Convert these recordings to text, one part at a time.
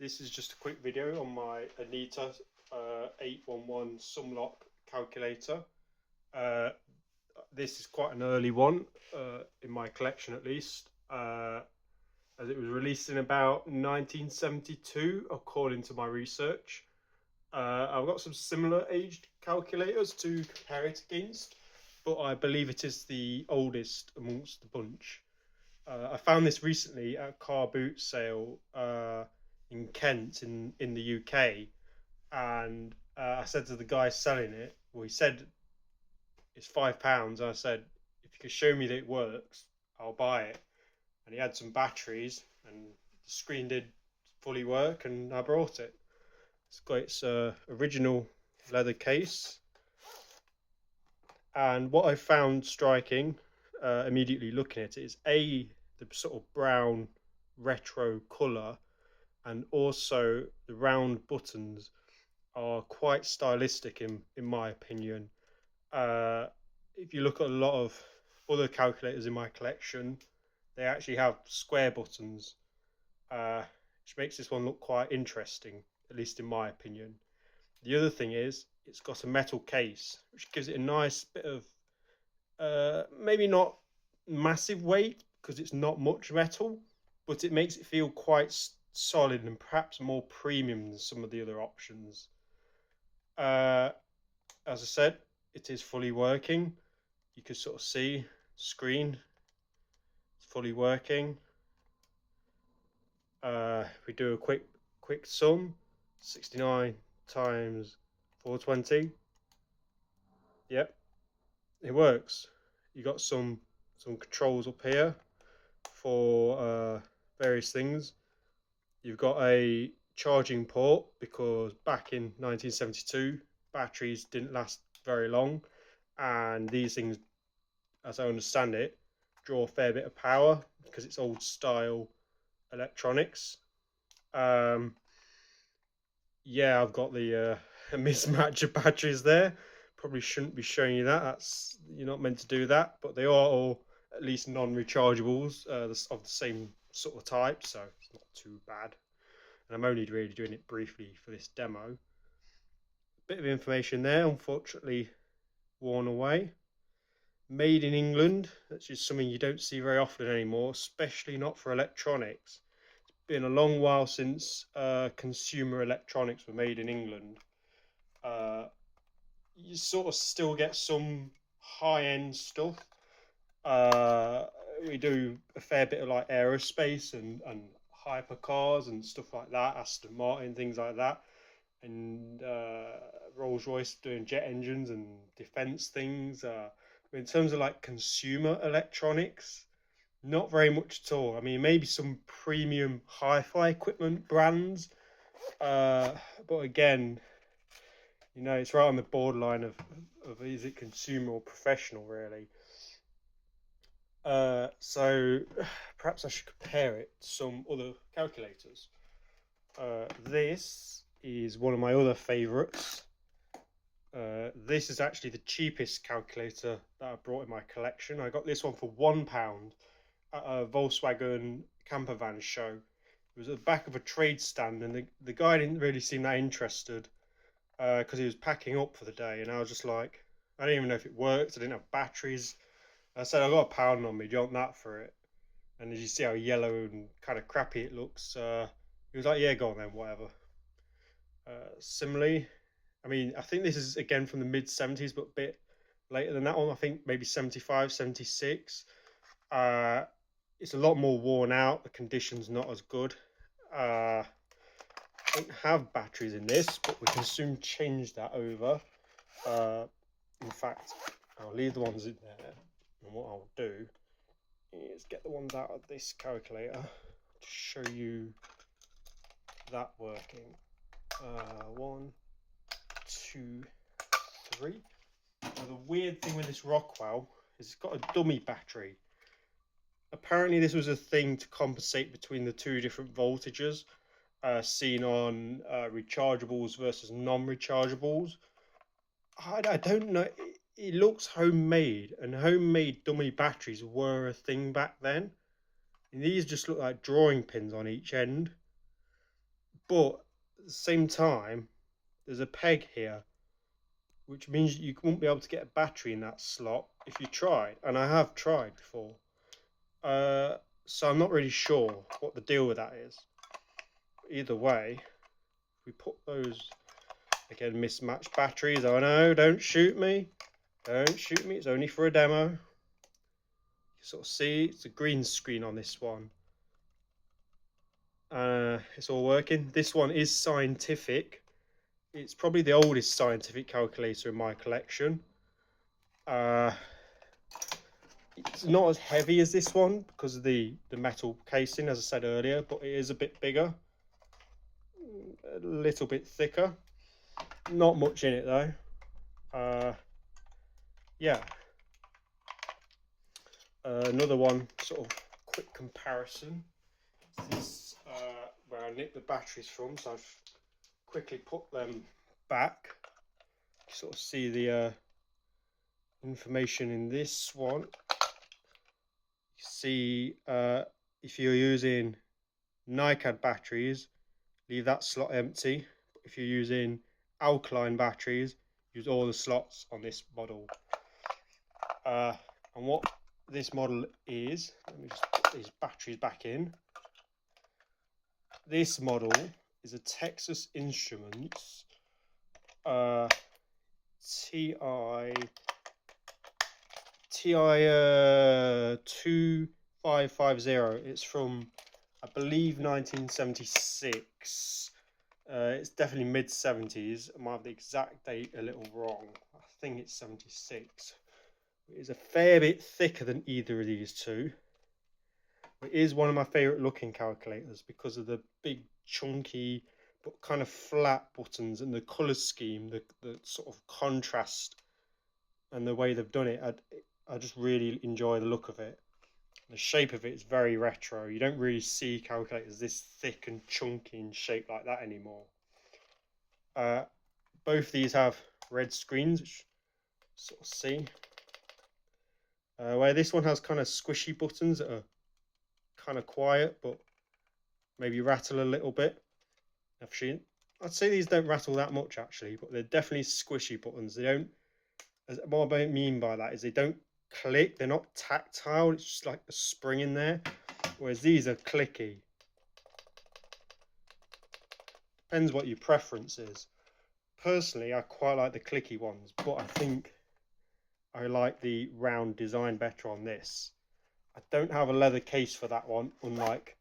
This is just a quick video on my Anita 811 Sumlock calculator. Uh, this is quite an early one in my collection, at least, as it was released in about 1972 according to my research. I've got some similar aged calculators to compare it against, but I believe it is the oldest amongst the bunch. I found this recently at a car boot sale in Kent in the UK, and I said to the guy selling it, well, he said it's £5. I said, if you can show me that it works, I'll buy it. And he had some batteries, and the screen did fully work, and I brought it. It's got its original leather case, and what I found striking immediately looking at it is the sort of brown retro colour, and also the round buttons are quite stylistic in my opinion. If you look at a lot of other calculators in my collection, they actually have square buttons, which makes this one look quite interesting, at least in my opinion. The other thing is it's got a metal case, which gives it a nice bit of maybe not massive weight because it's not much metal, but it makes it feel quite solid and perhaps more premium than some of the other options. As I said, it is fully working. You can sort of see screen, it's fully working. We do a quick sum, 69 times 420. Yep, it works. You got some controls up here for various things. You've got a charging port because back in 1972 batteries didn't last very long, and these things, as I understand it, draw a fair bit of power because it's old style electronics. Yeah, I've got the a mismatch of batteries there. Probably shouldn't be showing you that. You're not meant to do that, but they are all at least non-rechargeables of the same sort of type, so it's not too bad. And I'm only really doing it briefly for this demo. Bit of information there, unfortunately worn away. Made in England, that's just something you don't see very often anymore, especially not for electronics. It's been a long while since consumer electronics were made in England. You sort of still get some high-end stuff. We do a fair bit of like aerospace and hypercars and stuff like that, Aston Martin, things like that, and Rolls-Royce doing jet engines and defense things. In terms of like consumer electronics, not very much at all. I mean, maybe some premium hi-fi equipment brands, but again, you know, it's right on the borderline of is it consumer or professional, really. So perhaps I should compare it to some other calculators. This is one of my other favorites. This is actually the cheapest calculator that I brought in my collection. I got this one for £1 at a Volkswagen camper van show. It was at the back of a trade stand, and the guy didn't really seem that interested because he was packing up for the day, and I was just like, I didn't even know if it worked. I didn't have batteries. I said, I got £1 on me, do you want that for it? And as you see how yellow and kind of crappy it looks, he was like, yeah, go on then, whatever. Similarly, I mean, I think this is again from the mid 70s, but a bit later than that one. I think maybe 75, 76. It's a lot more worn out. The condition's not as good. I don't have batteries in this, but we can soon change that over. In fact, I'll leave the ones in there. And what I'll do is get the ones out of this calculator to show you that working. 1, 2, 3. Now the weird thing with this Rockwell is it's got a dummy battery. Apparently this was a thing to compensate between the two different voltages seen on rechargeables versus non-rechargeables. I don't know. It looks homemade, and homemade dummy batteries were a thing back then. And these just look like drawing pins on each end. but at the same time, there's a peg here, which means you won't be able to get a battery in that slot if you tried, and I have tried before. So I'm not really sure what the deal with that is. Either way, we put those, again, mismatched batteries. Oh no, don't shoot me. Don't shoot me, it's only for a demo. You sort of see, it's a green screen on this one. It's all working. This one is scientific. It's probably the oldest scientific calculator in my collection. It's not as heavy as this one because of the metal casing, as I said earlier, but it is a bit bigger, a little bit thicker. Not much in it though. Yeah. Another one, sort of quick comparison. This where I nicked the batteries from, so I've quickly put them back. You sort of see the information in this one. You see, if you're using NiCad batteries, leave that slot empty. But if you're using alkaline batteries, use all the slots on this model. And what this model is, let me just put these batteries back in. This model is a Texas Instruments TI 2550. It's from, I believe, 1976. It's definitely mid 70s. I might have the exact date a little wrong. I think it's 76. It is a fair bit thicker than either of these two. It is one of my favourite looking calculators because of the big chunky but kind of flat buttons and the colour scheme, the sort of contrast and the way they've done it. I just really enjoy the look of it. The shape of it is very retro. You don't really see calculators this thick and chunky and shaped like that anymore. Both these have red screens, which you sort of see. Where this one has kind of squishy buttons that are kind of quiet but maybe rattle a little bit. Actually, I'd say these don't rattle that much actually, but they're definitely squishy buttons. They don't, what I mean by that is they don't click, they're not tactile, it's just like a spring in there, whereas these are clicky. Depends what your preference is. Personally, I quite like the clicky ones, but I think I like the round design better on this. I don't have a leather case for that one, unlike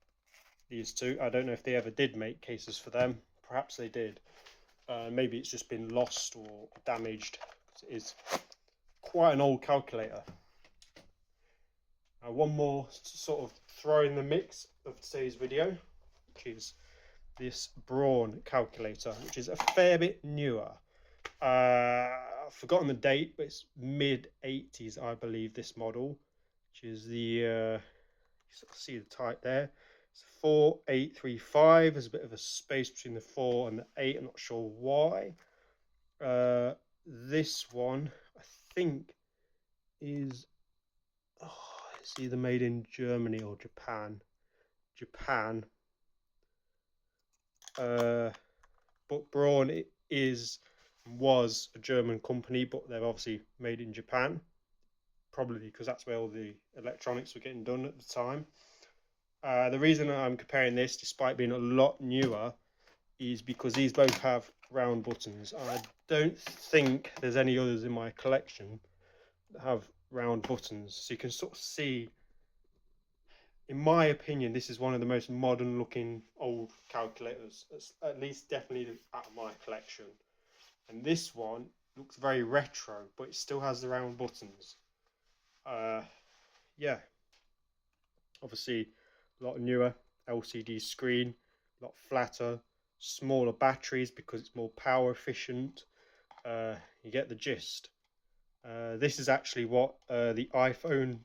these two. I don't know if they ever did make cases for them. Perhaps they did. Maybe it's just been lost or damaged, because it is quite an old calculator. One more to sort of throw in the mix of today's video, which is this Braun calculator, which is a fair bit newer. I've forgotten the date, but it's mid 80s, I believe, this model, which is the, you sort of see the type there. It's 4835. There's a bit of a space between the 4 and the 8. I'm not sure why. This one, I think, is, it's either made in Germany or Japan. But Braun was a German company, but they're obviously made in Japan, probably because that's where all the electronics were getting done at the time. The reason I'm comparing this, despite being a lot newer, is because these both have round buttons. I don't think there's any others in my collection that have round buttons, so you can sort of see, in my opinion, this is one of the most modern looking old calculators, at least definitely out of my collection. And this one looks very retro, but it still has the round buttons. Yeah, obviously a lot newer LCD screen, a lot flatter, smaller batteries because it's more power efficient. You get the gist. This is actually what the iPhone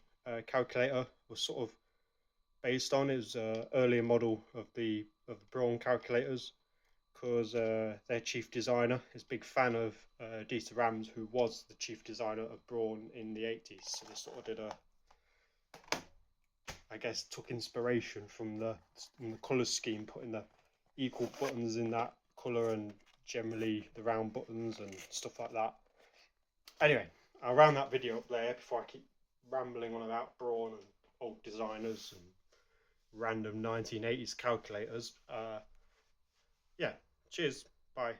calculator was sort of based on. It was an earlier model of the Braun calculators, because their chief designer is a big fan of Dieter Rams, who was the chief designer of Braun in the 80s. So they sort of did I guess took inspiration from the colour scheme put in the equal buttons in that colour and generally the round buttons and stuff like that. Anyway, I'll round that video up there before I keep rambling on about Braun and old designers and random 1980s calculators. Yeah, cheers, bye.